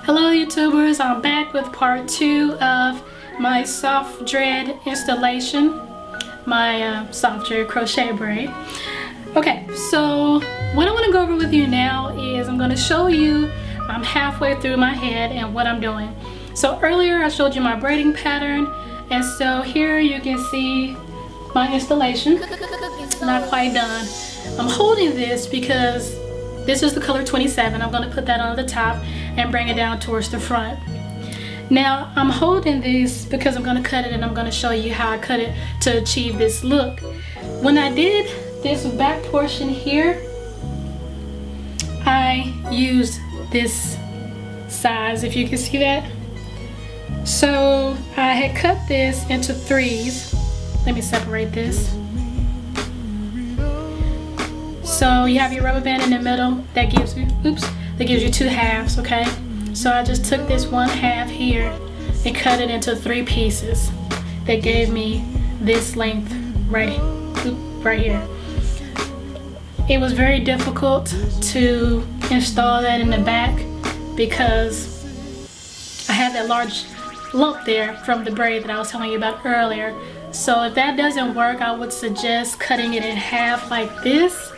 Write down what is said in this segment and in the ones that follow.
Hello YouTubers, I'm back with part 2 of my soft dread installation, my soft dread crochet braid. Okay, so what I want to go over with you now is I'm going to show you I'm halfway through my head and what I'm doing. So earlier I showed you my braiding pattern, and so here you can see my installation. Not quite done. I'm holding this because this is the color 27. I'm going to put that on the top and bring it down towards the front. Now I'm holding this because I'm going to cut it, and I'm going to show you how I cut it to achieve this look. When I did this back portion here, I used this size, if you can see that. So I had cut this into 3s. Let me separate this. So you have your rubber band in the middle that gives you, that gives you 2 halves, okay? So I just took this 1 half here and cut it into 3 pieces. That gave me this length right here. It was very difficult to install that in the back because I had that large lump there from the braid that I was telling you about earlier. So if that doesn't work, I would suggest cutting it in half like this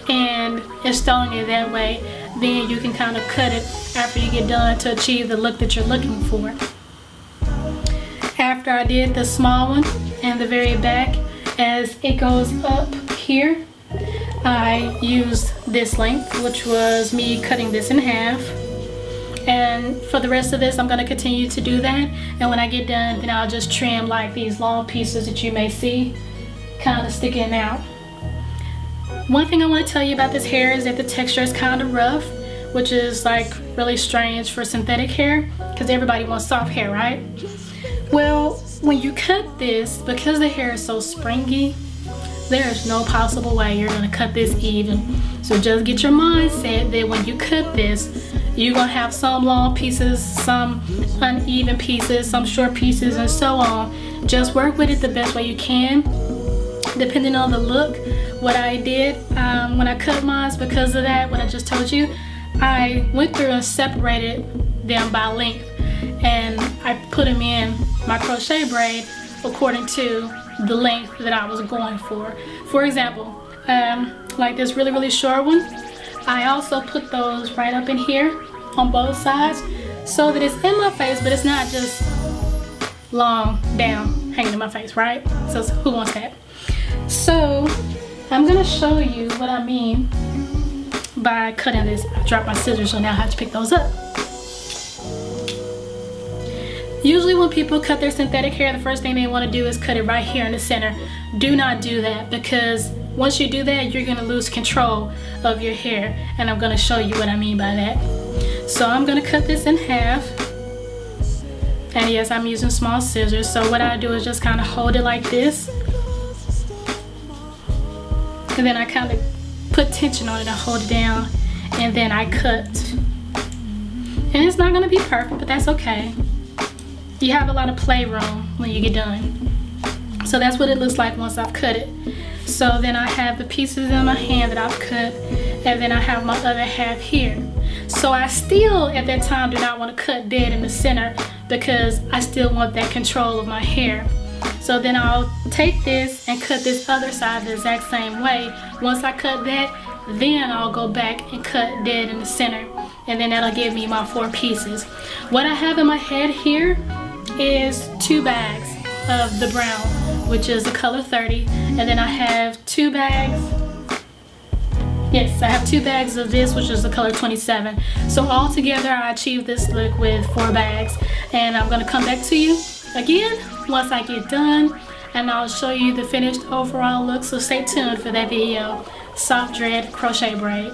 and installing it that way. Then you can kind of cut it after you get done to achieve the look that you're looking for. After I did the small one and the very back, as it goes up here, I used this length, which was me cutting this in half. And for the rest of this, I'm going to continue to do that. And when I get done, then I'll just trim like these long pieces that you may see kind of sticking out. One thing I want to tell you about this hair is that the texture is kind of rough, which is like really strange for synthetic hair because everybody wants soft hair, right? Well, when you cut this, because the hair is so springy, there is no possible way you're going to cut this even. So just get your mindset that when you cut this, you're going to have some long pieces, some uneven pieces, some short pieces, and so on. Just work with it the best way you can, depending on the look. What I did when I cut mine, because of that, what I just told you, I went through and separated them by length, and I put them in my crochet braid according to the length that I was going for. For example, like this really short one, I also put those right up in here on both sides so that it's in my face, but it's not just long down hanging in my face, right? So who wants that? So I'm gonna show you what I mean by cutting this. I dropped my scissors, so now I have to pick those up. Usually when people cut their synthetic hair, the first thing they want to do is cut it right here in the center. Do not do that, because once you do that, you're going to lose control of your hair, and I'm going to show you what I mean by that. So I'm going to cut this in half, and yes, I'm using small scissors. So what I do is just kind of hold it like this, and then I kind of put tension on it and hold it down, and then I cut. And it's not going to be perfect, but that's okay. You have a lot of playroom when you get done. So that's what it looks like once I've cut it. So then I have the pieces in my hand that I've cut, and then I have my other half here. So I still at that time do not want to cut dead in the center because I still want that control of my hair. So then I'll take this and cut this other side the exact same way. Once I cut that, then I'll go back and cut dead in the center, and then that'll give me my 4 pieces. What I have in my head here is 2 bags of the brown, which is the color 30, and then I have 2 bags. Yes, I have 2 bags of this, which is the color 27. So all together I achieved this look with 4 bags, and I'm going to come back to you again once I get done, and I'll show you the finished overall look. So stay tuned for that video. Soft dread crochet braid.